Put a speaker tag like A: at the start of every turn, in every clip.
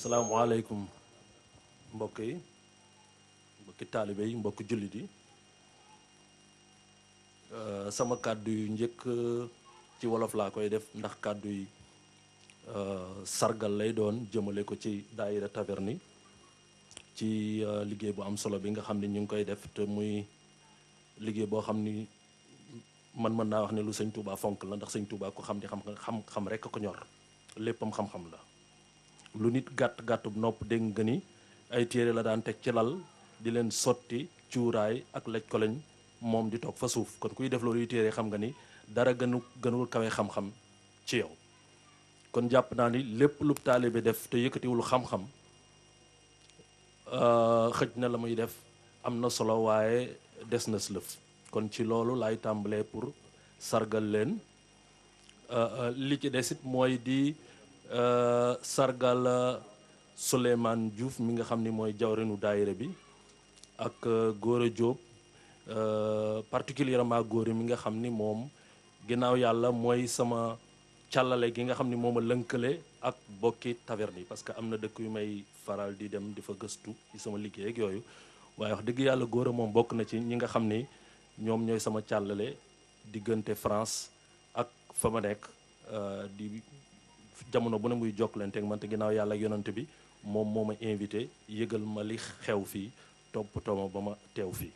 A: asalaamaaleykum mbokk yi mbokki taalibe yi mbokki jullit yi sama kàddu yu njëkk ci wolof laa koy def ndax kàddu yi sargal lay doon jëmale ko ci daayira Taverny ci liggéey bu am solo bi nga xam ne ñu ngi koy def te muy liggéey boo xam ni man mën naa wax ne lu sëñ Touba fonk la ndax sëñ Touba ko xam ni xam rek ko ñor léppam xam-xam la lu nit gàttub nopp dégg nga ni ay téere la daan teg ci lal di leen sotti cuuraay ak laj ko lañ moom di toog fa suuf kon kuy def loolu yu téere xam nga ni dara gënul kawe xam-xam ci yow kon jàpp naa ni lépp lu taalibe def te yëkkatiwul xam-xam xëj na la muy def am na solo waaye des na lëf kon ci loolu laay tàmbalee pour sargal leen li ci desit mooy di sargal Souleymane Diouf mi nga xam ni mooy jawrinu daayira bi ak Gora Diop particulièrement Gora mi nga xam ni moom ginnaaw yàlla mooy sama càllale gi nga xam ni moom a lënkale ak bokki Taverny parce que am na dëkk yu may faral di dem di fa gëstu ci sama liggéey ak yooyu waaye wax dëgg yàlla Gora moom bokk na ci ñi nga xam ni ñoom ñooy sama càllale diggante France ak fa ma nekk di jamono bu ne muy jokkalante ak man te ginnaaw yàlla ak yonante bi moom moo ma invité yëgal ma li xew fii toppatoo ma ba ma teew fii.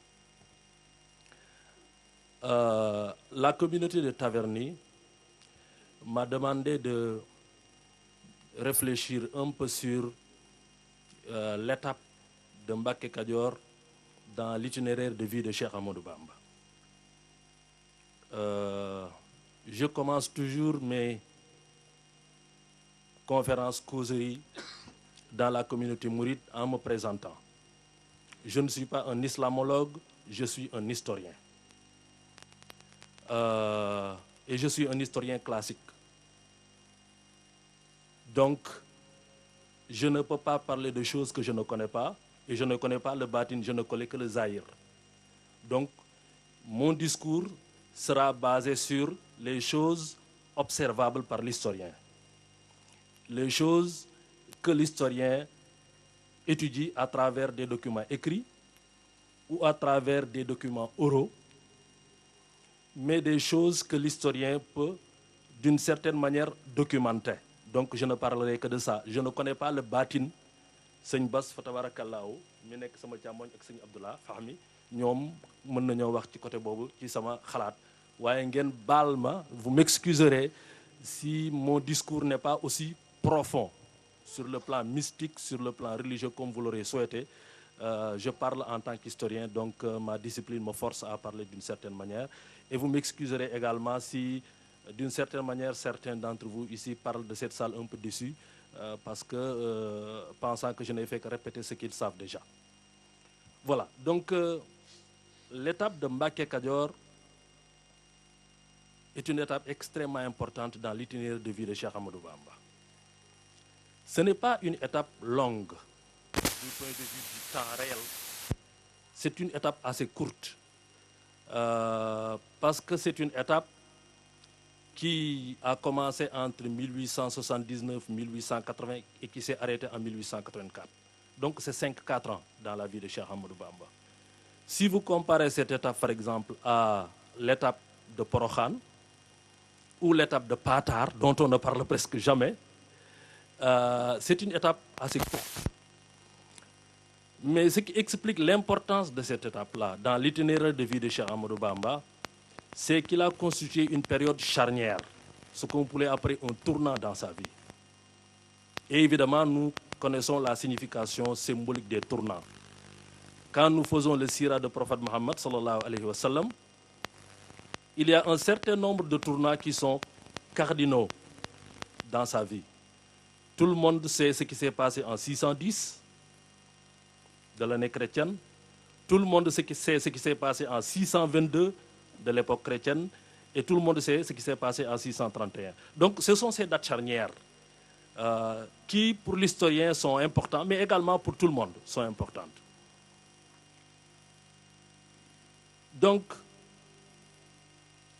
A: La communauté de Taverny m'a demandé de réfléchir un peu sur l'étape de Mbacké Kadior dans l'itinéraire de vie de Cheikh Ahmadou Bamba. Je commence toujours mes conférences causeries dans la communauté mouride en me présentant. Je ne suis pas un islamologue, je suis un historien. Et je suis un historien classique. Donc, je ne peux pas parler de choses que je ne connais pas, et je ne connais pas le batin, je ne connais que le zahir. Donc, mon discours sera basé sur les choses observables par l'historien. Les choses que l'historien étudie à travers des documents écrits ou à travers des documents oraux, mais des choses que l'historien peut, d'une certaine manière, documenter. Donc je ne parlerai que de ça. Je ne connais pas le batin. Sëñ Bass fa tabarakallahu mi nekk sama càmmoñ ak sëñ Abdullah Fahmi ñoom mën nañoo wax ci côté boobu ci sama xalaat waaye ngeen baal ma, vous m'excuserez si mon discours n'est pas aussi profond sur le plan mystique, sur le plan religieux comme vous l'aurez souhaité. Je parle en tant qu'historien, donc ma discipline me force à parler d'une certaine manière. Et vous m'excuserez également si, d'une certaine manière, certains d'entre vous ici parlent de cette salle un peu déçus, parce que, pensant que je n'ai fait que répéter ce qu'ils savent déjà. Voilà, donc l'étape de Mbacké Kadior est une étape extrêmement importante dans l'itinéraire de vie de Cheikh Ahmadou Bamba. Ce n'est pas une étape longue du point de vue du temps réel. C'est une étape assez courte parce que c'est une étape qui a commencé entre 1879 et 1880 et qui s'est arrêtée en 1884. Donc c'est 5-4 ans dans la vie de Cheikh Ahmadou Bamba. Si vous comparez cette étape par exemple à l'étape de Porokhane ou l'étape de Patar dont on ne parle presque jamais, c'est une étape assez courte. Mais ce qui explique l'importance de cette étape-là dans l'itinéraire de vie de Cheikh Ahmadou Bamba, c'est qu'il a constitué une période charnière, ce qu'on pourrait appeler un tournant dans sa vie. Et évidemment, nous connaissons la signification symbolique des tournants. Quand nous faisons le sira de prophète Mohammed sallallahu alayhi wa sallam, il y a un certain nombre de tournants qui sont cardinaux dans sa vie. Tout le monde sait ce qui s'est passé en 610 de l'année chrétienne. Tout le monde sait ce qui s'est passé en 622 de l'époque chrétienne. Et tout le monde sait ce qui s'est passé en 631. Donc ce sont ces dates charnières qui, pour l'historien, sont importantes, mais également pour tout le monde, sont importantes. Donc,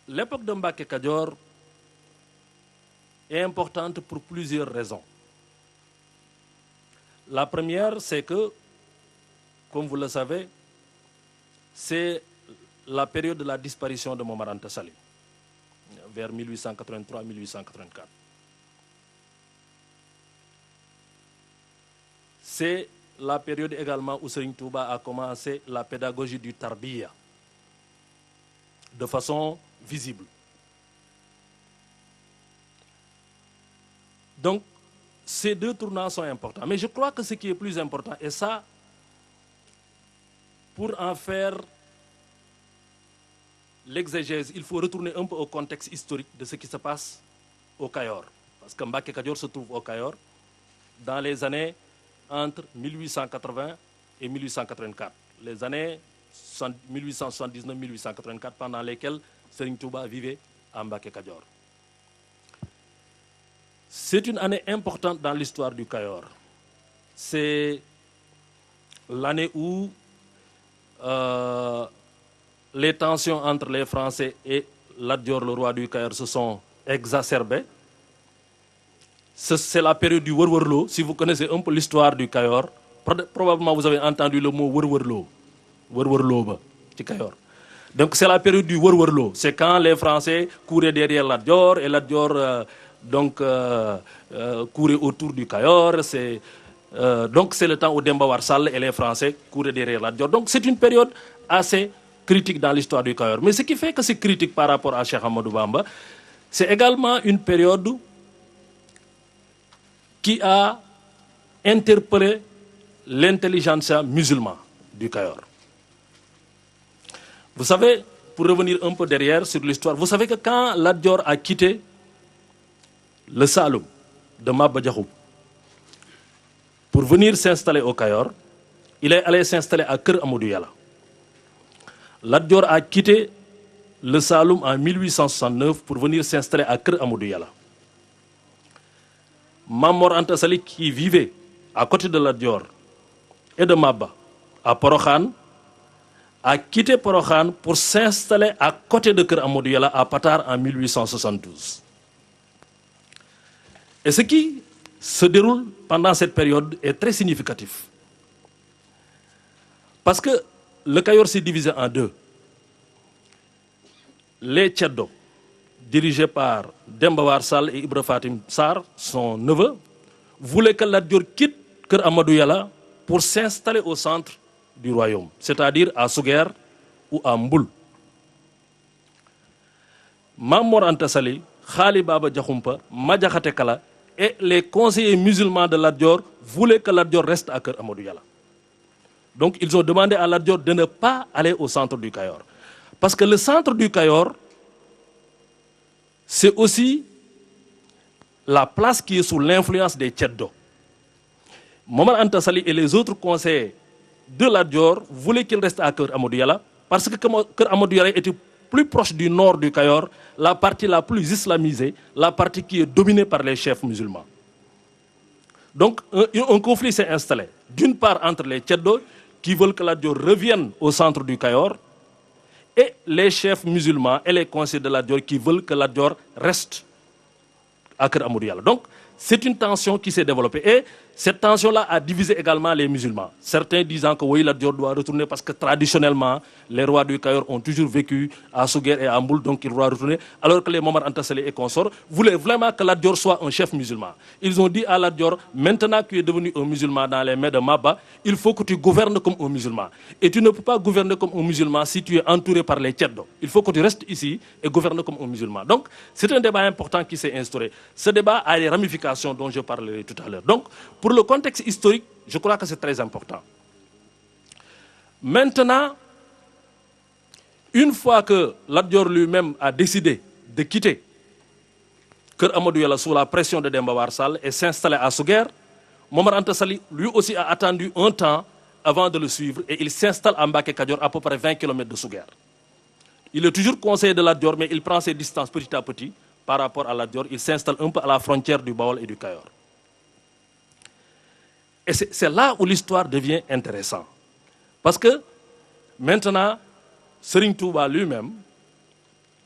A: l'époque de Mbacké Kadior est importante pour plusieurs raisons. La première, c'est que, comme vous le savez, c'est la période de la disparition de Momar Anta Sali, vers 1883-1884. C'est la période également où Serigne Touba a commencé la pédagogie du Tarbiya de façon visible. Donc, ces deux tournants sont importants. Mais je crois que ce qui est plus important, et ça, pour en faire l'exégèse, il faut retourner un peu au contexte historique de ce qui se passe au Kayor. Parce que Mbacké Kadior se trouve au Kayor dans les années entre 1880 et 1884. Les années 1879-1884, pendant lesquelles Serigne Touba vivait à Mbacké Kadior. C'est une année importante dans l'histoire du Kayor. C'est l'année où les tensions entre les Français et Lat Dior, le roi du Kayor, se sont exacerbées. C'est la période du Wërwërloo. Si vous connaissez un peu l'histoire du Kayor, probablement vous avez entendu le mot Wërwërloo. Wërwërloo ba ci Kayor. Donc c'est la période du Wërwërloo. C'est quand les Français couraient derrière Lat Dior et Lat Dior courait autour du Kayor. Donc c'est le temps où Demba War Sall et les Français couraient derrière Lat Dior. Donc c'est une période assez critique dans l'histoire du Kayor. Mais ce qui fait que c'est critique par rapport à Cheikh Ahmadou Bamba, c'est également une période qui a interpellé l'intelligentsia musulmane du Kayor. Vous savez, pour revenir un peu derrière sur l'histoire, vous savez que quand Lat Dior a quitté le Saloum de Maba Diakhou pour venir s'installer au Kayor, il est allé s'installer à Kër Amadou Yalla. Lat Dior a quitté le Saloum en 1869 pour venir s'installer à Kër Amadou Yalla. Mame Mor Anta Sali, qui vivait à côté de Lat Dior et de Maba à Porokhane, a quitté Porokhane pour s'installer à côté de Kër Amadou Yalla à Patar en 1872. Et ce qui se déroule pendant cette période est très significatif. Parce que le Kayor s'est divisé en deux. Les Tcheddo, dirigés par Demba War Sall et Ibra Fatim Sarr, son neveu, voulaient que Lat Dior quitte Kër Amadou Yalla pour s'installer au centre du royaume, c'est-à-dire à Souguer ou à Mboul. Mame Mor Anta Sali, Khali Baba Diakhoumpa, Madiakhaté Kala et les conseillers musulmans de Lat Dior voulaient que Lat Dior reste à Kër Amadou Yalla. Donc ils ont demandé à Lat Dior de ne pas aller au centre du Kayor. Parce que le centre du Kayor, c'est aussi la place qui est sous l'influence des Tcheddo. Momar Anta Sali et les autres conseillers de Lat Dior voulaient qu'il reste à Kër Amadou Yalla parce que Kër Amadou Yalla était plus proche du nord du Kayor, la partie la plus islamisée, la partie qui est dominée par les chefs musulmans. Donc un conflit s'est installé, d'une part entre les Tcheddo qui veulent que Lat Dior revienne au centre du Kayor et les chefs musulmans et les conseillers de Lat Dior qui veulent que Lat Dior reste à Kër Amadou Yalla. Donc c'est une tension qui s'est développée et cette tension-là a divisé également les musulmans. Certains disant que oui, Lat Dior doit retourner parce que traditionnellement, les rois du Kayor ont toujours vécu à Souguer et à Mboul, donc il doit retourner. Alors que les Momar Anta Sali et consorts voulaient vraiment que Lat Dior soit un chef musulman. Ils ont dit à Lat Dior, maintenant que tu es devenu un musulman dans les mains de Maba, il faut que tu gouvernes comme un musulman. Et tu ne peux pas gouverner comme un musulman si tu es entouré par les Tcheddo. Il faut que tu restes ici et gouvernes comme un musulman. Donc, c'est un débat important qui s'est instauré. Ce débat a des ramifications dont je parlerai tout à l'heure. Donc, pour le contexte historique, je crois que c'est très important. Maintenant, une fois que Lat Dior lui-même a décidé de quitter Kër Amadou Yalla sous la pression de Demba War Sall et s'installer à Souguer, Momar Anta Sali lui aussi a attendu un temps avant de le suivre et il s'installe à Mbacké Kadior à peu près 20 km de Souguer. Il est toujours conseiller de Lat Dior, mais il prend ses distances petit à petit par rapport à Lat Dior. Il s'installe un peu à la frontière du Baol et du Kayor. Et c'est là où l'histoire devient intéressante. Parce que maintenant, Serigne Touba lui-même,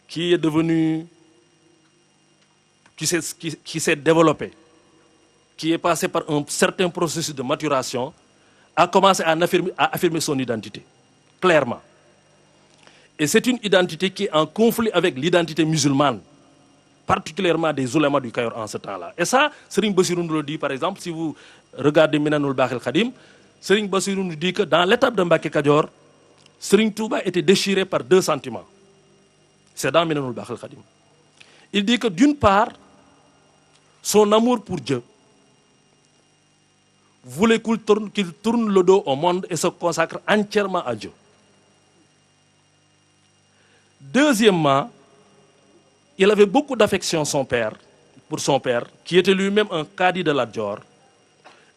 A: qui est devenu, qui s'est développé qui est passé par un certain processus de maturation, a commencé à affirmer son identité, clairement. Et c'est une identité qui est en conflit avec l'identité musulmane, particulièrement des oulémas du Cayor en ce temps-là. Et ça, Serigne Bassirou nous le dit, par exemple, si vous regardez Minanul Bakhil Khadim, Serigne Bassirou nous dit que dans l'étape de Mbacké Kadior, Serigne Touba était déchiré par deux sentiments. C'est dans Minanul Bakhil Khadim. Il dit que d'une part, son amour pour Dieu voulait qu'il tourne le dos au monde et se consacre entièrement à Dieu. Deuxièmement, il avait beaucoup d'affection pour son père, qui était lui-même un cadi de Lat Dior,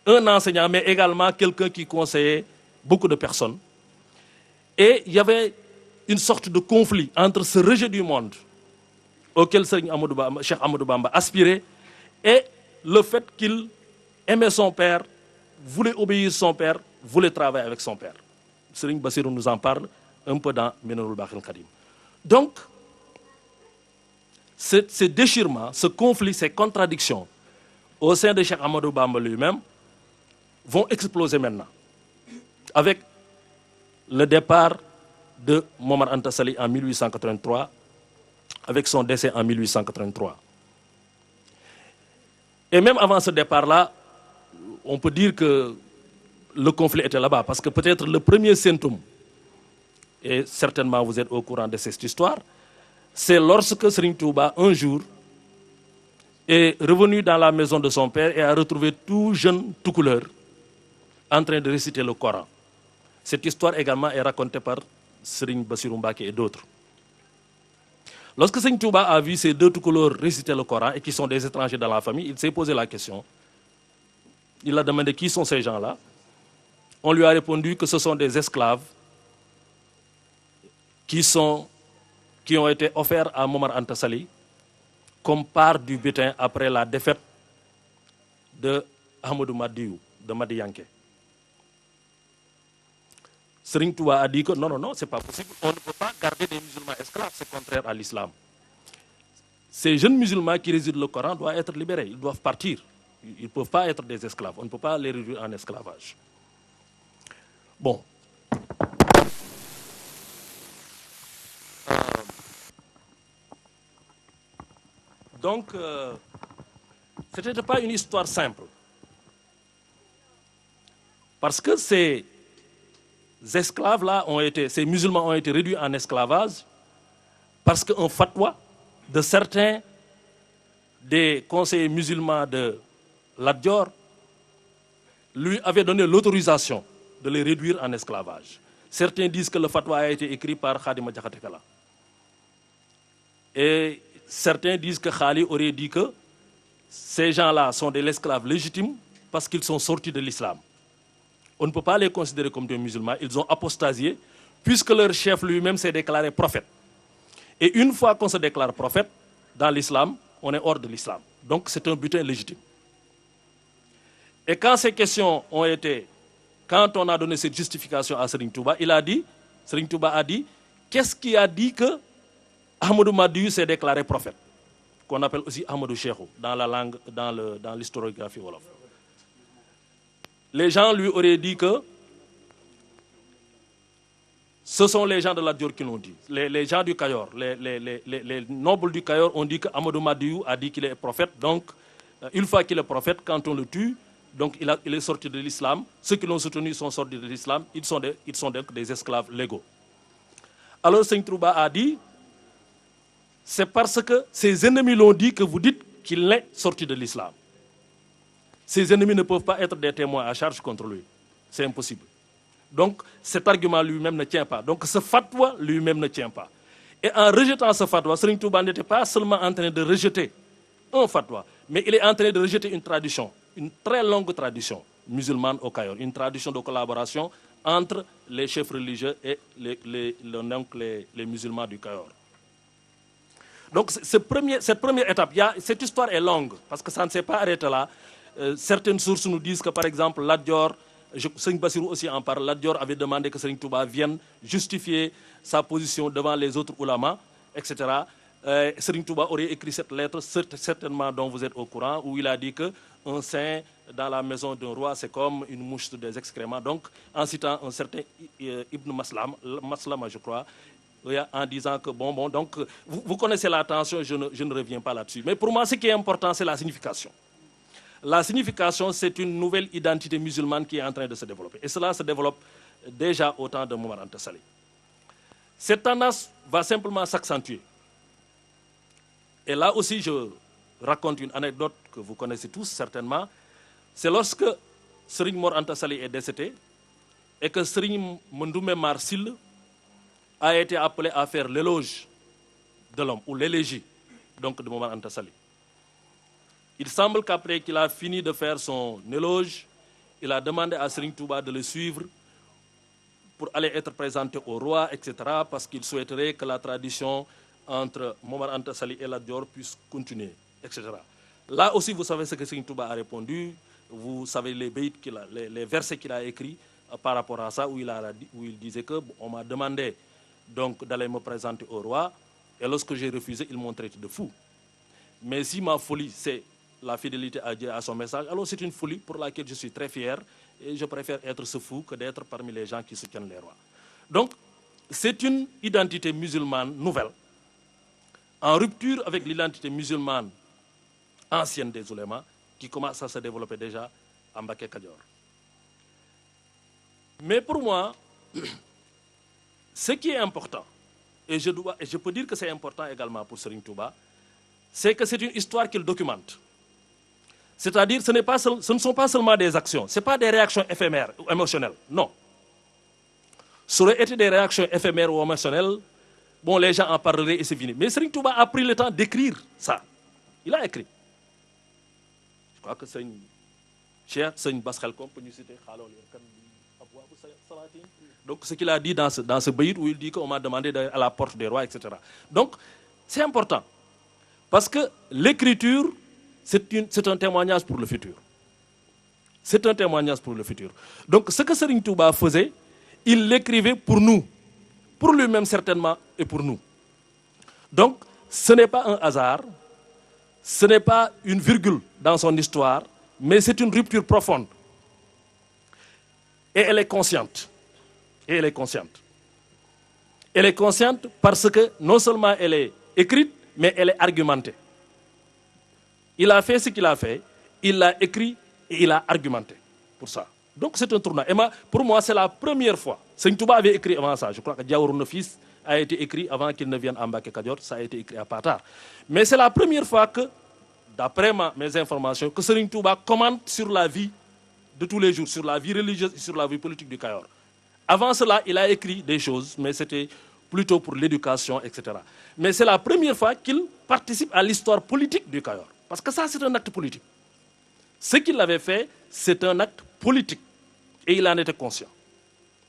A: un enseignant, mais également quelqu'un qui conseillait beaucoup de personnes. Et il y avait une sorte de conflit entre ce rejet du monde auquel Cheikh Amadou Bamba aspirait et le fait qu'il aimait son père, voulait obéir son père, voulait travailler avec son père. Serigne Bassirou nous en parle un peu dans Minanul Bakhil Khadim. Donc, ce déchirement, ce conflit, ces contradictions au sein de Cheikh Amadou Bamba lui-même vont exploser maintenant avec le départ de Momar Anta Sali en 1883, avec son décès en 1883. Et même avant ce départ-là, on peut dire que le conflit était là-bas, parce que peut-être le premier symptôme, et certainement vous êtes au courant de cette histoire, c'est lorsque Serigne Touba, un jour, est revenu dans la maison de son père et a retrouvé tout jeune, tout couleur, en train de réciter le Coran. Cette histoire également est racontée par Serigne Bassirou Mbacké et d'autres. Lorsque Serigne Touba a vu ces deux tout-couleurs réciter le Coran et qui sont des étrangers dans la famille, il s'est posé la question. Il a demandé qui sont ces gens-là. On lui a répondu que ce sont des esclaves qui ont été offerts à Momar Anta Sali comme part du butin après la défaite de Ahmadou Madiou, de Madiyanké. Serigne Touba a dit que non, c'est pas possible. On ne peut pas garder des musulmans esclaves, c'est contraire à l'islam. Ces jeunes musulmans qui résident le Coran doivent être libérés, ils doivent partir. Ils ne peuvent pas être des esclaves, on ne peut pas les réduire en esclavage. Bon. Donc, ce n'était pas une histoire simple. Parce que ces esclaves-là ces musulmans ont été réduits en esclavage parce qu'un fatwa de certains des conseillers musulmans de Lat Dior lui avait donné l'autorisation de les réduire en esclavage. Certains disent que le fatwa a été écrit par Khadima Diakhaté Kala. Et certains disent que Khali aurait dit que ces gens-là sont des esclaves légitimes parce qu'ils sont sortis de l'islam. On ne peut pas les considérer comme des musulmans, ils ont apostasié, puisque leur chef lui-même s'est déclaré prophète. Et une fois qu'on se déclare prophète, dans l'islam, on est hors de l'islam. Donc c'est un butin légitime. Et quand ces questions ont été, quand on a donné cette justification à Serigne Touba, Serigne Touba a dit, qu'est-ce qui a dit que Ahmadou Madiou s'est déclaré prophète, qu'on appelle aussi Ahmadou Cheikhou, dans la langue, dans l'historiographie wolof. Les gens lui auraient dit que ce sont les gens de Lat Dior qui l'ont dit. Les gens du Cayor, les nobles du Cayor ont dit que Ahmadou Madiou a dit qu'il est prophète. Donc, une fois qu'il est prophète, quand on le tue, donc il est sorti de l'islam. Ceux qui l'ont soutenu sont sortis de l'islam. Ils sont donc des esclaves légaux. Alors, Serigne Touba a dit, c'est parce que ses ennemis l'ont dit que vous dites qu'il est sorti de l'islam. Ses ennemis ne peuvent pas être des témoins à charge contre lui. C'est impossible. Donc, cet argument lui-même ne tient pas. Donc, ce fatwa lui-même ne tient pas. Et en rejetant ce fatwa, Serigne Touba n'était pas seulement en train de rejeter un fatwa, mais il est en train de rejeter une tradition, une très longue tradition musulmane au Cayor, une tradition de collaboration entre les chefs religieux et les musulmans du Cayor. Donc, cette première étape, cette histoire est longue, parce que ça ne s'est pas arrêté là. Certaines sources nous disent que, par exemple, Lat Dior, Serigne Bassirou aussi en parle, Lat Dior avait demandé que Serigne Touba vienne justifier sa position devant les autres oulémas, etc. Serigne Touba aurait écrit cette lettre, certainement dont vous êtes au courant, où il a dit que un saint dans la maison d'un roi, c'est comme une mouche sur des excréments. Donc, en citant un certain Ibn Maslama, je crois, en disant que, donc, vous connaissez la tension, je ne reviens pas là-dessus. Mais pour moi, ce qui est important, c'est la signification. La signification, c'est une nouvelle identité musulmane qui est en train de se développer. Et cela se développe déjà au temps de Momar Anta Sali. Cette tendance va simplement s'accentuer. Et là aussi, je raconte une anecdote que vous connaissez tous certainement. C'est lorsque Serigne Mor Anta Sali est décédé et que Serigne Mandoumé Mar Syll a été appelé à faire l'éloge de l'homme, ou l'élégie donc de Momar Anta Sali. Il semble qu'après qu'il a fini de faire son éloge, il a demandé à Serigne Touba de le suivre pour aller être présenté au roi, etc., parce qu'il souhaiterait que la tradition entre Momar Anta Sali et Lat Dior puisse continuer, etc. Là aussi, vous savez ce que Serigne Touba a répondu, vous savez les versets qu'il a écrits par rapport à ça, où il disait que on m'a demandé donc d'aller me présenter au roi, et lorsque j'ai refusé, ils m'ont traité de fou. Mais si ma folie, c'est la fidélité à Dieu, à son message, alors c'est une folie pour laquelle je suis très fier, et je préfère être ce fou que d'être parmi les gens qui soutiennent les rois. Donc, c'est une identité musulmane nouvelle, en rupture avec l'identité musulmane ancienne des oulémas, qui commence à se développer déjà en Mbacké Kadior. Mais pour moi, ce qui est important, et je peux dire que c'est important également pour Serigne Touba, c'est que c'est une histoire qu'il documente. C'est-à-dire, ce ne sont pas seulement des actions, ce n'est pas des réactions éphémères ou émotionnelles, non. Ça aurait été des réactions éphémères ou émotionnelles, bon, les gens en parleraient et c'est fini. Mais Serigne Touba a pris le temps d'écrire ça. Il a écrit. Je crois que Serigne Bass Khelcom peut nous citer. Donc, ce qu'il a dit dans ce bayit où il dit qu'on m'a demandé d'aller à la porte des rois, etc. Donc, c'est important. Parce que l'écriture, c'est un témoignage pour le futur. C'est un témoignage pour le futur. Donc, ce que Serigne Touba faisait, il l'écrivait pour nous. Pour lui-même certainement et pour nous. Donc, ce n'est pas un hasard, ce n'est pas une virgule dans son histoire, mais c'est une rupture profonde. Et elle est consciente. Et elle est consciente. Elle est consciente parce que non seulement elle est écrite, mais elle est argumentée. Il a fait ce qu'il a fait, il l'a écrit et il a argumenté pour ça. Donc c'est un tournant. Et pour moi, c'est la première fois. Serigne Touba avait écrit avant ça. Je crois que Diawourou Nafis a été écrit avant qu'il ne vienne à Mbacké Kadior. Ça a été écrit à Patar. Mais c'est la première fois que, d'après mes informations, que Serigne Touba commente sur la vie de tous les jours, sur la vie religieuse et sur la vie politique du Kayor. Avant cela, il a écrit des choses, mais c'était plutôt pour l'éducation, etc. Mais c'est la première fois qu'il participe à l'histoire politique du Kayor. Parce que ça, c'est un acte politique. Ce qu'il avait fait, c'est un acte politique. Et il en était conscient,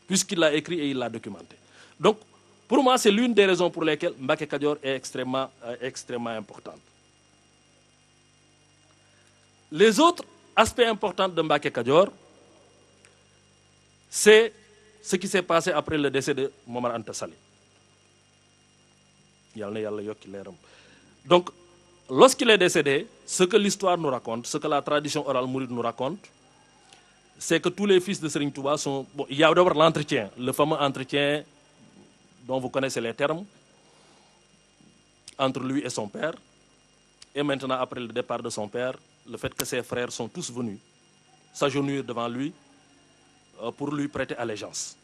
A: puisqu'il l'a écrit et il l'a documenté. Donc, pour moi, c'est l'une des raisons pour lesquelles Mbacké Kadior est extrêmement importante. Les autres aspects importants de Mbacké Kadior, c'est ce qui s'est passé après le décès de Momar Anta Sali. Donc, lorsqu'il est décédé, ce que l'histoire nous raconte, ce que la tradition orale mouride nous raconte, c'est que tous les fils de Serigne Touba sont... Bon, il y a d'abord l'entretien, le fameux entretien dont vous connaissez les termes, entre lui et son père. Et maintenant, après le départ de son père, le fait que ses frères sont tous venus s'agenouiller devant lui pour lui prêter allégeance.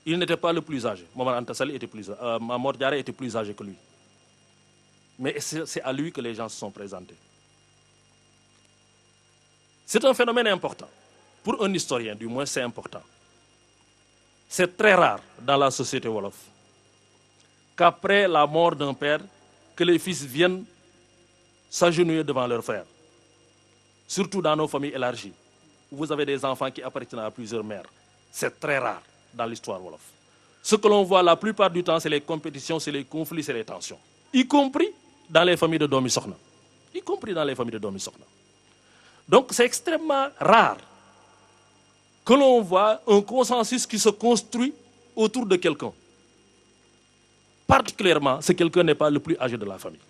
A: Il n'était pas le plus âgé. Momar Anta Sali était plus âgé. Mor Diarra était plus âgé que lui. Mais c'est à lui que les gens se sont présentés. C'est un phénomène important. Pour un historien, du moins, c'est important. C'est très rare dans la société wolof qu'après la mort d'un père, que les fils viennent s'agenouiller devant leurs frères. Surtout dans nos familles élargies, où vous avez des enfants qui appartiennent à plusieurs mères. C'est très rare dans l'histoire wolof. Ce que l'on voit la plupart du temps, c'est les compétitions, c'est les conflits, c'est les tensions. Y compris dans les familles de Domi Sokhna. Y compris dans les familles de Domi Sokhna. Donc c'est extrêmement rare que l'on voit un consensus qui se construit autour de quelqu'un. Particulièrement si quelqu'un n'est pas le plus âgé de la famille.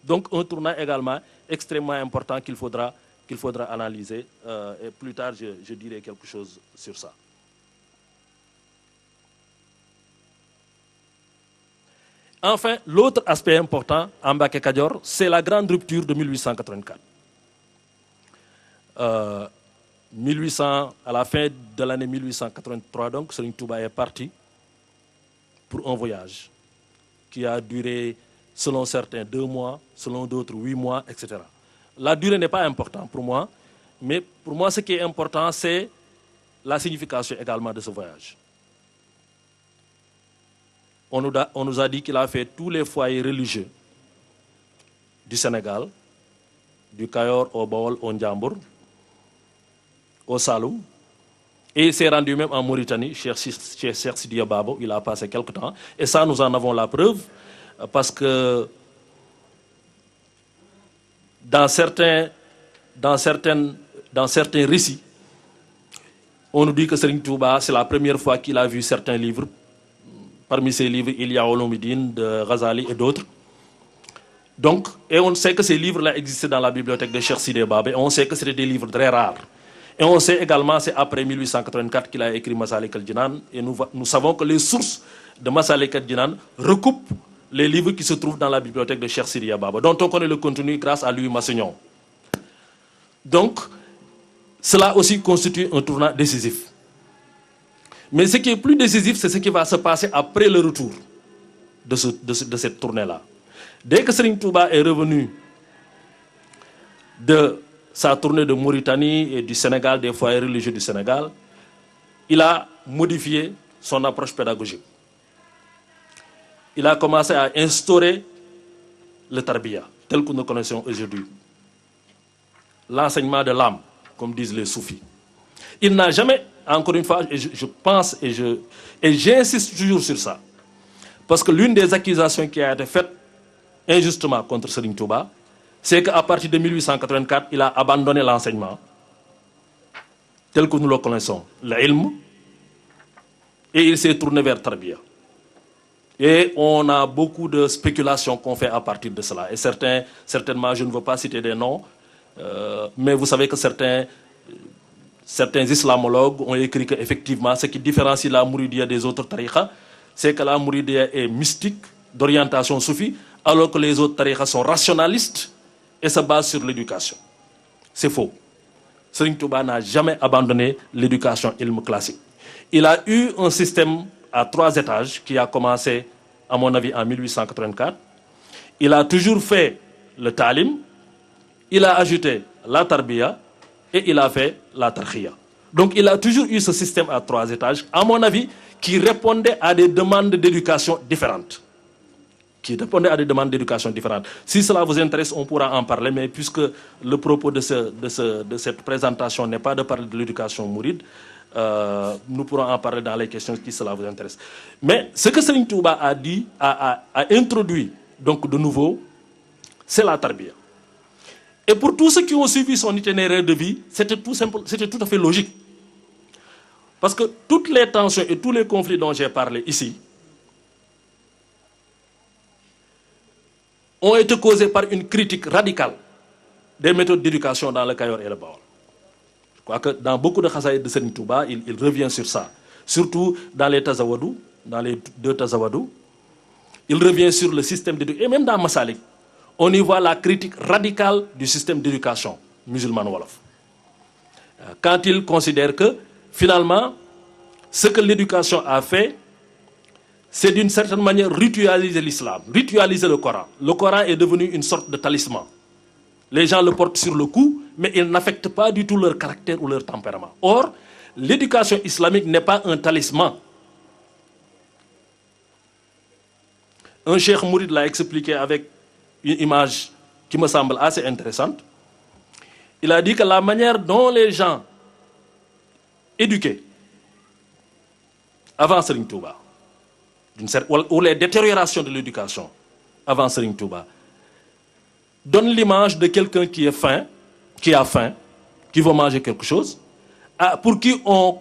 A: Donc un tournant également extrêmement important qu'il faudra analyser. Et plus tard, je dirai quelque chose sur ça. Enfin, l'autre aspect important en Mbacké Kadior, c'est la grande rupture de 1884. À la fin de l'année 1883, donc, Serigne Touba est parti pour un voyage qui a duré, selon certains, 2 mois, selon d'autres 8 mois, etc. La durée n'est pas importante pour moi, mais pour moi, ce qui est important, c'est la signification également de ce voyage. On nous a dit qu'il a fait tous les foyers religieux du Sénégal, du Kayor au Baol, au Ndiambour, au Saloum, et il s'est rendu même en Mauritanie, chez Cheikh Sidiya Baba. Il a passé quelque temps. Et ça, nous en avons la preuve, parce que dans certains récits, on nous dit que Serigne Touba, c'est la première fois qu'il a vu certains livres. Parmi ces livres, il y a Ulumuddin de Ghazali et d'autres. Donc, et on sait que ces livres-là existaient dans la bibliothèque de Cheikh Sidiya Baba, et on sait que c'était des livres très rares. Et on sait également, c'est après 1884 qu'il a écrit Masalik al-Jinan, et nous savons que les sources de Masalik al-Jinan recoupent les livres qui se trouvent dans la bibliothèque de Cheikh Sidiya Baba, dont on connaît le contenu grâce à Louis Massignon. Donc, cela aussi constitue un tournant décisif. Mais ce qui est plus décisif, c'est ce qui va se passer après le retour de cette tournée-là. Dès que Serigne Touba est revenu de sa tournée de Mauritanie et du Sénégal, des foyers religieux du Sénégal, il a modifié son approche pédagogique. Il a commencé à instaurer le tarbiya, tel que nous connaissons aujourd'hui. L'enseignement de l'âme, comme disent les soufis. Il n'a jamais, encore une fois, je pense et j'insiste toujours sur ça, parce que l'une des accusations qui a été faite injustement contre Serigne Touba, c'est qu'à partir de 1884, il a abandonné l'enseignement tel que nous le connaissons, l'ilm, et il s'est tourné vers tarbiya. Et on a beaucoup de spéculations qu'on fait à partir de cela. Et certainement, je ne veux pas citer des noms, mais vous savez que certains islamologues ont écrit qu'effectivement, ce qui différencie la Mouridia des autres tariqas, c'est que la Mouridia est mystique, d'orientation soufie, alors que les autres tariqas sont rationalistes et se basent sur l'éducation. C'est faux. Serigne Touba n'a jamais abandonné l'éducation ilm classique. Il a eu un système à 3 étages qui a commencé, à mon avis, en 1884. Il a toujours fait le talim, il a ajouté la tarbiya, et il a fait la tarkhiya. Donc il a toujours eu ce système à 3 étages, à mon avis, qui répondait à des demandes d'éducation différentes. Si cela vous intéresse, on pourra en parler, mais puisque le propos de cette présentation n'est pas de parler de l'éducation mouride, nous pourrons en parler dans les questions qui cela vous intéresse. Mais ce que Serigne Touba a dit, a introduit donc de nouveau, c'est la tarbiya. Et pour tous ceux qui ont suivi son itinéraire de vie, c'était tout à fait logique. Parce que toutes les tensions et tous les conflits dont j'ai parlé ici ont été causés par une critique radicale des méthodes d'éducation dans le Kayor et le Baol. Je crois que dans beaucoup de khasaïd de Serigne Touba, il revient sur ça. Surtout dans les Tazawadou, dans les 2 Tazawadou. Il revient sur le système d'éducation. Et même dans Masalik, on y voit la critique radicale du système d'éducation musulman wolof. Quand il considère que, finalement, ce que l'éducation a fait, c'est d'une certaine manière ritualiser l'islam, ritualiser le Coran. Le Coran est devenu une sorte de talisman. Les gens le portent sur le cou, mais il n'affecte pas du tout leur caractère ou leur tempérament. Or, l'éducation islamique n'est pas un talisman. Un cheikh mouride l'a expliqué avec une image qui me semble assez intéressante. Il a dit que la manière dont les gens éduqués avant Serigne Touba, ou les détériorations de l'éducation avant Serigne Touba, donnent l'image de quelqu'un qui a faim, qui veut manger quelque chose, pour qui on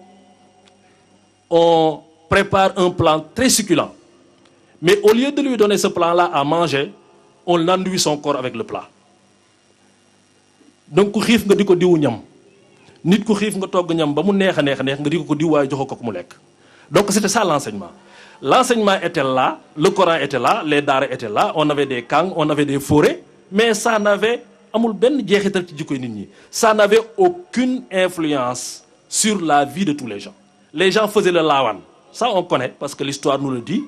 A: prépare un plat très succulent. Mais au lieu de lui donner ce plat-là à manger, on enduit son corps avec le plat. Donc ku xiif nga di ko diwu ñam nit ku xiif nga togg ñam ba mu neex a neex nga di ko diw waaye joxo ko ku mu lekk. Donc c'était ça l'enseignement. L'enseignement était là, le Coran était là, les daara étaient là, on avait des kangs, on avait des forêts, mais ça n'avait amul benn jeexital ci jikkoy nit ñi. Ça n'avait aucune influence sur la vie de tous les gens. Les gens faisaient le lawan. Ça on connaît parce que l'histoire nous le dit.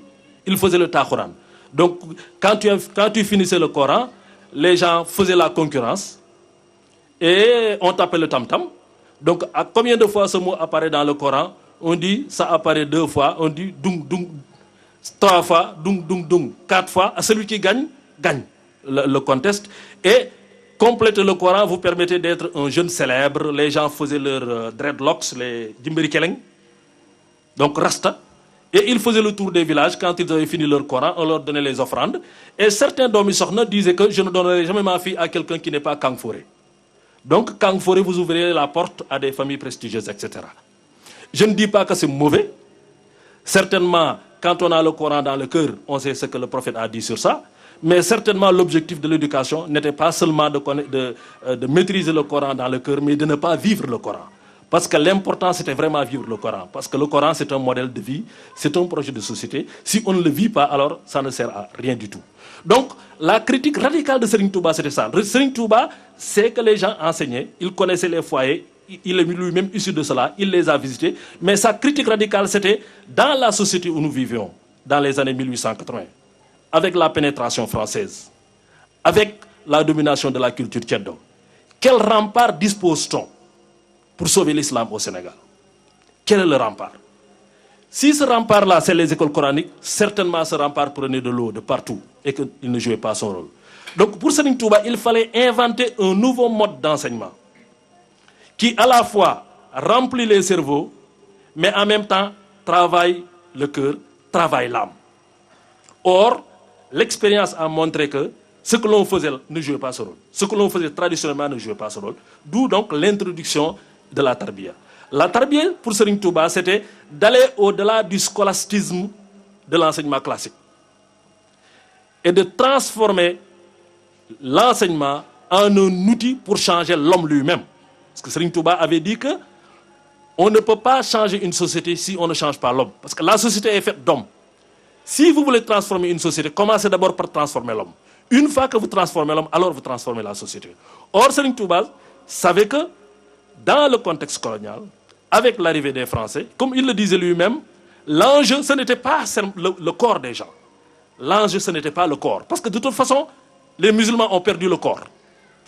A: Ils faisaient le takhuran. Donc quand tu finissais le Coran, les gens faisaient la concurrence et on t'appelle le tam-tam. Donc à combien de fois ce mot apparaît dans le Coran? On dit, ça apparaît 2 fois, on dit dung dung 3 fois, dung dung dung 4 fois. Celui qui gagne, gagne le contest. Et compléter le Coran vous permettez d'être un jeune célèbre. Les gens faisaient leurs dreadlocks, les Jimberi Keleng, donc Rasta. Et ils faisaient le tour des villages. Quand ils avaient fini leur Coran, on leur donnait les offrandes. Et certains Domi Sokhna disaient que je ne donnerai jamais ma fille à quelqu'un qui n'est pas Kang Foré. Donc Kang Foré, vous ouvrez la porte à des familles prestigieuses, etc. Je ne dis pas que c'est mauvais. Certainement, quand on a le Coran dans le cœur, on sait ce que le prophète a dit sur ça. Mais certainement, l'objectif de l'éducation n'était pas seulement de maîtriser le Coran dans le cœur, mais de ne pas vivre le Coran. Parce que l'important, c'était vraiment vivre le Coran. Parce que le Coran, c'est un modèle de vie, c'est un projet de société. Si on ne le vit pas, alors ça ne sert à rien du tout. Donc, la critique radicale de Serigne Touba, c'était ça. Serigne Touba, c'est que les gens enseignaient, ils connaissaient les foyers, il est lui-même issu de cela, il les a visités. Mais sa critique radicale, c'était dans la société où nous vivions, dans les années 1880, avec la pénétration française, avec la domination de la culture tchèdo. Quel rempart dispose-t-on pour sauver l'islam au Sénégal? Quel est le rempart? Si ce rempart-là, c'est les écoles coraniques, certainement ce rempart prenait de l'eau de partout et qu'il ne jouait pas son rôle. Donc pour Serigne Touba, il fallait inventer un nouveau mode d'enseignement qui à la fois remplit les cerveaux, mais en même temps travaille le cœur, travaille l'âme. Or, l'expérience a montré que ce que l'on faisait ne jouait pas ce rôle. Ce que l'on faisait traditionnellement ne jouait pas ce rôle. D'où donc l'introduction de la tarbiya. La tarbiya, pour Serigne Touba, c'était d'aller au-delà du scolastisme de l'enseignement classique et de transformer l'enseignement en un outil pour changer l'homme lui-même. Parce que Serigne Touba avait dit que on ne peut pas changer une société si on ne change pas l'homme. Parce que la société est faite d'hommes. Si vous voulez transformer une société, commencez d'abord par transformer l'homme. Une fois que vous transformez l'homme, alors vous transformez la société. Or, Serigne Touba savait que dans le contexte colonial, avec l'arrivée des Français, comme il le disait lui-même, l'enjeu, ce n'était pas le corps des gens. L'enjeu, ce n'était pas le corps. Parce que de toute façon, les musulmans ont perdu le corps.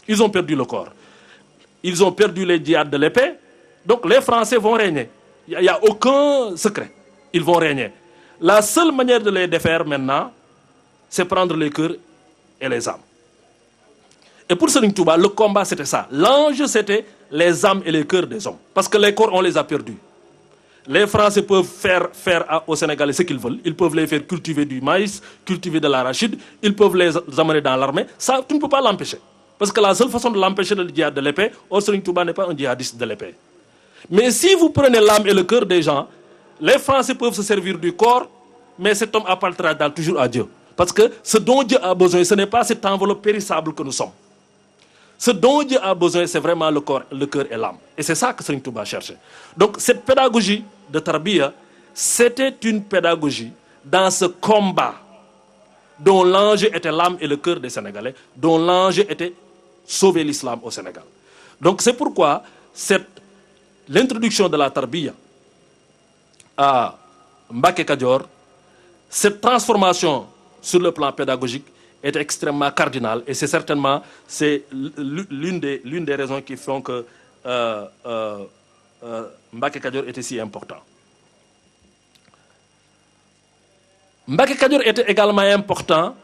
A: Ils ont perdu le corps. Ils ont perdu les djihad de l'épée. Donc les Français vont régner. Il n'y a aucun secret. Ils vont régner. La seule manière de les défaire maintenant, c'est prendre les cœurs et les âmes. Et pour Serigne Touba, le combat c'était ça. L'enjeu c'était les âmes et les cœurs des hommes. Parce que les corps, on les a perdus. Les Français peuvent faire aux Sénégalais ce qu'ils veulent. Ils peuvent les faire cultiver du maïs, cultiver de l'arachide. Ils peuvent les amener dans l'armée. Ça, tu ne peux pas l'empêcher. Parce que la seule façon de l'empêcher de le djihad de l'épée, Serigne Touba n'est pas un djihadiste de l'épée. Mais si vous prenez l'âme et le cœur des gens, les Français peuvent se servir du corps, mais cet homme appartiendra toujours à Dieu. Parce que ce dont Dieu a besoin, ce n'est pas cette enveloppe périssable que nous sommes. Ce dont Dieu a besoin, c'est vraiment le corps, le cœur et l'âme. Et c'est ça que Serigne Touba cherchait. Donc cette pédagogie de tarbiya, c'était une pédagogie dans ce combat dont l'enjeu était l'âme et le cœur des Sénégalais, dont l'enjeu était sauver l'islam au Sénégal. Donc c'est pourquoi l'introduction de la tarbiya à Mbacké Kadior, cette transformation sur le plan pédagogique est extrêmement cardinale et c'est certainement l'une des raisons qui font que Mbacké Kadior était si important. Mbacké Kadior était également important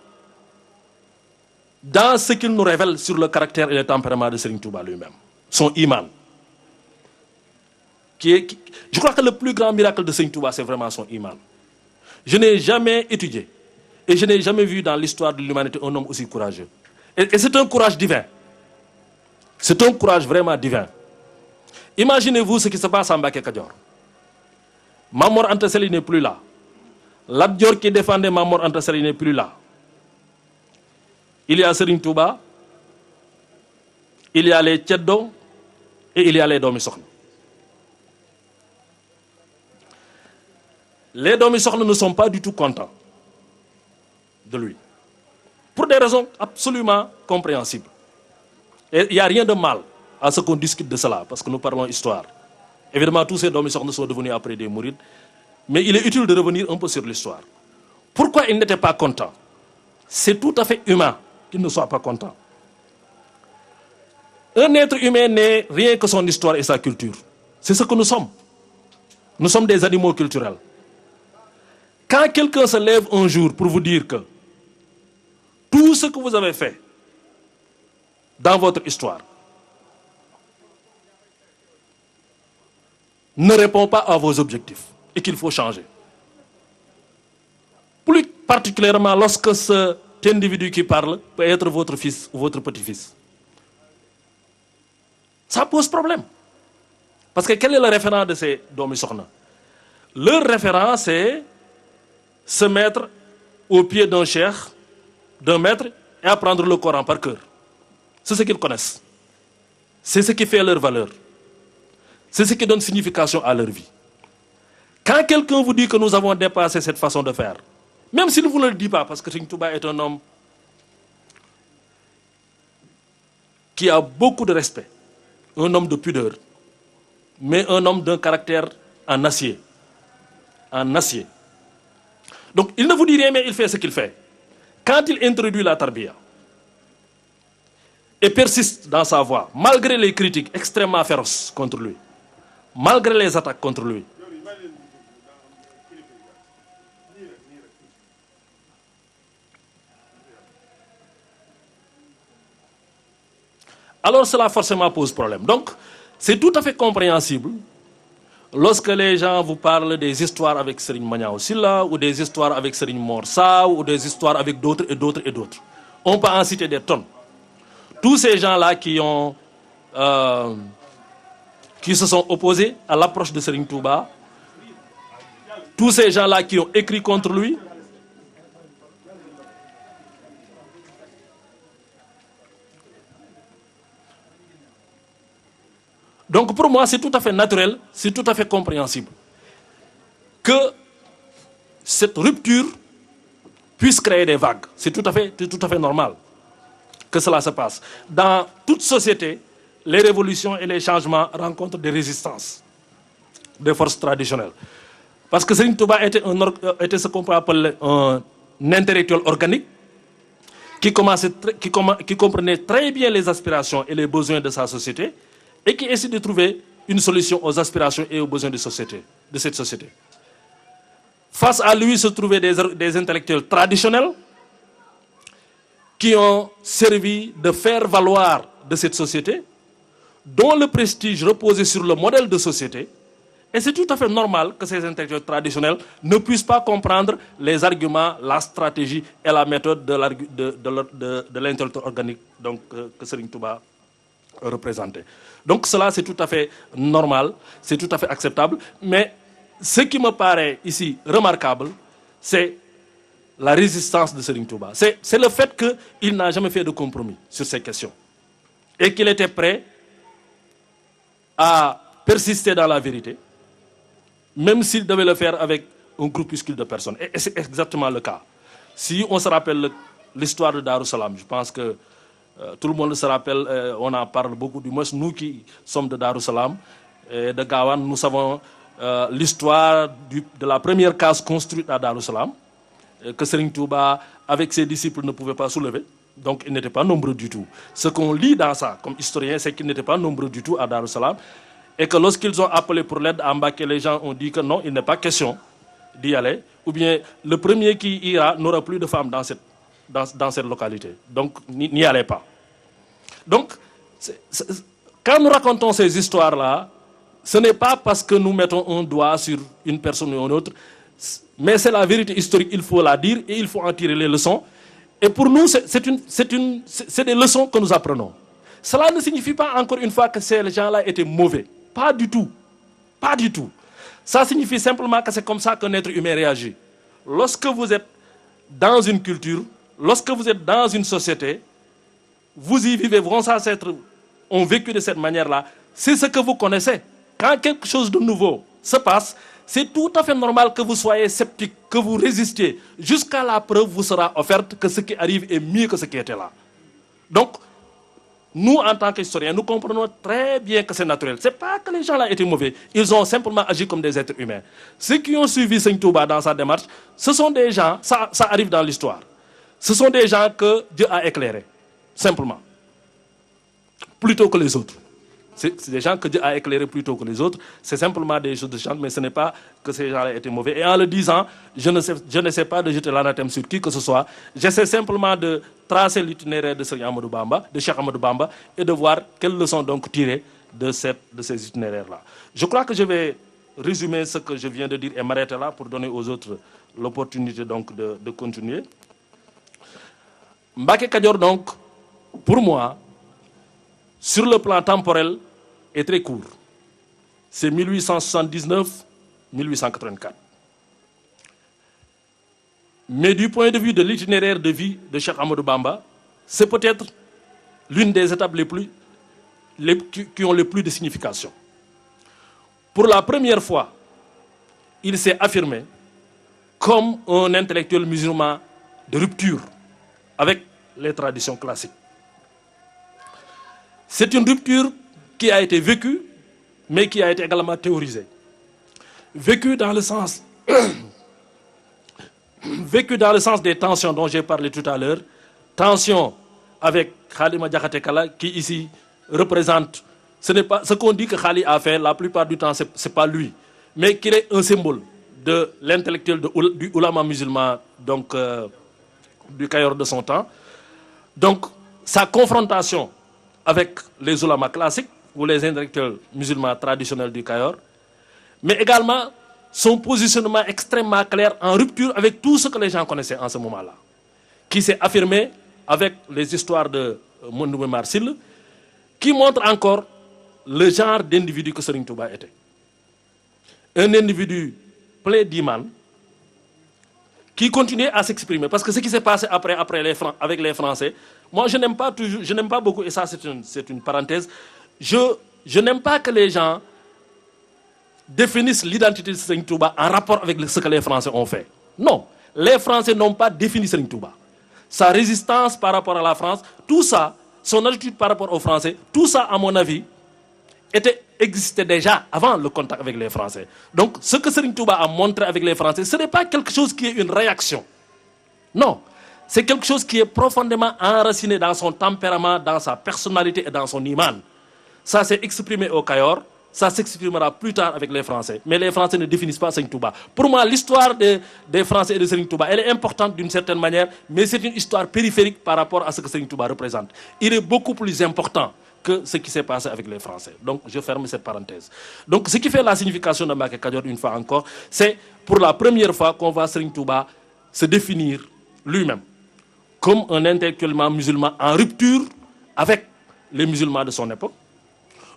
A: dans ce qu'il nous révèle sur le caractère et le tempérament de Serigne Touba lui-même, son iman. Je crois que le plus grand miracle de Serigne Touba, c'est vraiment son iman. Je n'ai jamais étudié et je n'ai jamais vu dans l'histoire de l'humanité un homme aussi courageux. Et c'est un courage divin. C'est un courage vraiment divin. Imaginez-vous ce qui se passe à Mbacké Kadior. Mame Mor Anta Sali n'est plus là. Lat Dior qui défendait Mame Mor Anta Sali n'est plus là. il y a Serigne Touba, il y a les Tcheddo et il y a les Domi Sokhna. Les Domi Sokhna ne sont pas du tout contents de lui. Pour des raisons absolument compréhensibles. Et il n'y a rien de mal à ce qu'on discute de cela, parce que nous parlons histoire. Évidemment, tous ces Domi Sokhna sont devenus après des mourides, mais il est utile de revenir un peu sur l'histoire. Pourquoi ils n'étaient pas contents? C'est tout à fait humain qu'ils ne soient pas contents. Un être humain n'est rien que son histoire et sa culture. C'est ce que nous sommes. Nous sommes des animaux culturels. Quand quelqu'un se lève un jour pour vous dire que tout ce que vous avez fait dans votre histoire ne répond pas à vos objectifs et qu'il faut changer. Plus particulièrement lorsque cet individu qui parle peut être votre fils ou votre petit-fils. Ça pose problème. Parce que quel est le référent de ces Domi Sokhna? Leur référent, c'est se mettre au pied d'un cheikh, d'un maître, et apprendre le Coran par cœur. C'est ce qu'ils connaissent. C'est ce qui fait leur valeur. C'est ce qui donne signification à leur vie. Quand quelqu'un vous dit que nous avons dépassé cette façon de faire, même s'il ne vous le dit pas, parce que Serigne Touba est un homme qui a beaucoup de respect, un homme de pudeur, mais un homme d'un caractère en acier. En acier. Donc il ne vous dit rien, mais il fait ce qu'il fait. Quand il introduit la tarbiya et persiste dans sa voie, malgré les critiques extrêmement féroces contre lui, malgré les attaques contre lui, alors cela forcément pose problème. Donc, c'est tout à fait compréhensible lorsque les gens vous parlent des histoires avec Serigne Maniao Silla, ou des histoires avec Serigne Morsa, ou des histoires avec d'autres et d'autres et d'autres. On peut en citer des tonnes. Tous ces gens-là qui se sont opposés à l'approche de Serigne Touba, tous ces gens-là qui ont écrit contre lui, donc pour moi, c'est tout à fait naturel, c'est tout à fait compréhensible que cette rupture puisse créer des vagues. C'est tout à fait normal que cela se passe. Dans toute société, les révolutions et les changements rencontrent des résistances des forces traditionnelles. Parce que Serigne Touba était ce qu'on peut appeler un intellectuel organique qui comprenait très bien les aspirations et les besoins de sa société, et qui essaie de trouver une solution aux aspirations et aux besoins de cette société. Face à lui se trouvaient des intellectuels traditionnels qui ont servi de faire valoir de cette société, dont le prestige reposait sur le modèle de société. Et c'est tout à fait normal que ces intellectuels traditionnels ne puissent pas comprendre les arguments, la stratégie et la méthode de l'intellectuel organique donc, que Serigne Touba représentait. Donc cela, c'est tout à fait normal, c'est tout à fait acceptable. Mais ce qui me paraît ici remarquable, c'est la résistance de Serigne Touba. C'est le fait qu'il n'a jamais fait de compromis sur ces questions. Et qu'il était prêt à persister dans la vérité, même s'il devait le faire avec un groupuscule de personnes. Et c'est exactement le cas. Si on se rappelle l'histoire de Darou Salam, je pense que tout le monde se rappelle, on en parle beaucoup, du moins nous qui sommes de Darou Salam, et de Gawan, nous savons l'histoire de la première case construite à Darou Salam, que Serigne Touba, avec ses disciples, ne pouvait pas soulever. Donc, ils n'étaient pas nombreux du tout. Ce qu'on lit dans ça, comme historien, c'est qu'ils n'étaient pas nombreux du tout à Darou Salam, et que lorsqu'ils ont appelé pour l'aide à Mbacké, les gens ont dit que non, il n'est pas question d'y aller, ou bien le premier qui ira n'aura plus de femmes dans cette localité. Donc, n'y allez pas. Donc, quand nous racontons ces histoires-là, ce n'est pas parce que nous mettons un doigt sur une personne ou une autre, mais c'est la vérité historique, il faut la dire et il faut en tirer les leçons. Et pour nous, c'est des leçons que nous apprenons. Cela ne signifie pas, encore une fois, que ces gens-là étaient mauvais. Pas du tout. Pas du tout. Ça signifie simplement que c'est comme ça qu'un être humain réagit. Lorsque vous êtes dans une culture, lorsque vous êtes dans une société, vous y vivez, vos ancêtres ont vécu de cette manière-là, c'est ce que vous connaissez. Quand quelque chose de nouveau se passe, c'est tout à fait normal que vous soyez sceptique, que vous résistiez. Jusqu'à la preuve vous sera offerte que ce qui arrive est mieux que ce qui était là. Donc, nous, en tant qu'historiens, nous comprenons très bien que c'est naturel. Ce n'est pas que les gens là étaient mauvais. Ils ont simplement agi comme des êtres humains. Ceux qui ont suivi Seigne Touba dans sa démarche, ce sont des gens, ça arrive dans l'histoire. Ce sont des gens que Dieu a éclairés, simplement. Plutôt que les autres. C'est des gens que Dieu a éclairés plutôt que les autres. C'est simplement des choses de chance, mais ce n'est pas que ces gens-là étaient mauvais. Et en le disant, je n'essaie pas de jeter l'anathème sur qui que ce soit. J'essaie simplement de tracer l'itinéraire de Cheikh Amadou Bamba et de voir quelles leçons donc tirer de ces itinéraires-là. Je crois que je vais résumer ce que je viens de dire et m'arrêter là pour donner aux autres l'opportunité donc de continuer. Mbacké Kadior, donc, pour moi, sur le plan temporel, est très court. C'est 1879-1884. Mais du point de vue de l'itinéraire de vie de Cheikh Amadou Bamba, c'est peut-être l'une des étapes qui ont le plus de signification. Pour la première fois, il s'est affirmé comme un intellectuel musulman de rupture avec les traditions classiques. C'est une rupture qui a été vécue, mais qui a été également théorisée. Vécue dans le sens des tensions dont j'ai parlé tout à l'heure, tensions avec Khali Madiakhaté Kala, qui ici représente, ce n'est pas ce qu'on dit que Khali a fait, la plupart du temps, ce n'est pas lui, mais qu'il est un symbole de l'intellectuel du ulama musulman, donc du Cayor de son temps. Donc, sa confrontation avec les ulamas classiques ou les intellectuels musulmans traditionnels du Cayor, mais également son positionnement extrêmement clair en rupture avec tout ce que les gens connaissaient en ce moment-là, qui s'est affirmé avec les histoires de Mondoubé Marsil, qui montre encore le genre d'individu que Serigne Touba était. Un individu plein d'iman, qui continuait à s'exprimer. Parce que ce qui s'est passé après avec les Français, moi je n'aime pas beaucoup, et ça c'est une parenthèse, je n'aime pas que les gens définissent l'identité de Serigne Touba en rapport avec ce que les Français ont fait. Non, les Français n'ont pas défini Serigne Touba. Sa résistance par rapport à la France, tout ça, son attitude par rapport aux Français, tout ça à mon avis, existait déjà avant le contact avec les Français. Donc ce que Serigne Touba a montré avec les Français, ce n'est pas quelque chose qui est une réaction. Non, c'est quelque chose qui est profondément enraciné dans son tempérament, dans sa personnalité et dans son iman. Ça s'est exprimé au Cayor, ça s'exprimera plus tard avec les Français. Mais les Français ne définissent pas Serigne Touba. Pour moi, l'histoire des Français et de Serigne Touba, elle est importante d'une certaine manière, mais c'est une histoire périphérique par rapport à ce que Serigne Touba représente. Il est beaucoup plus important que ce qui s'est passé avec les Français. Donc, je ferme cette parenthèse. Donc, ce qui fait la signification de Mbacké Kadior, une fois encore, c'est pour la première fois qu'on voit Serigne Touba se définir lui-même comme un intellectuellement musulman en rupture avec les musulmans de son époque,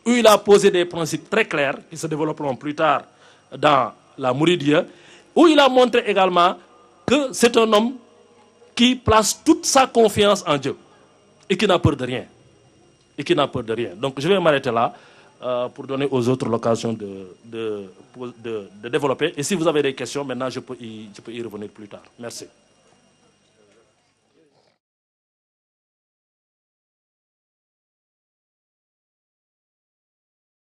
A: où il a posé des principes très clairs qui se développeront plus tard dans la Mouridia, où il a montré également que c'est un homme qui place toute sa confiance en Dieu et qui n'a peur de rien. Donc je vais m'arrêter là pour donner aux autres l'occasion de développer. Et si vous avez des questions, maintenant je peux y revenir plus tard. Merci.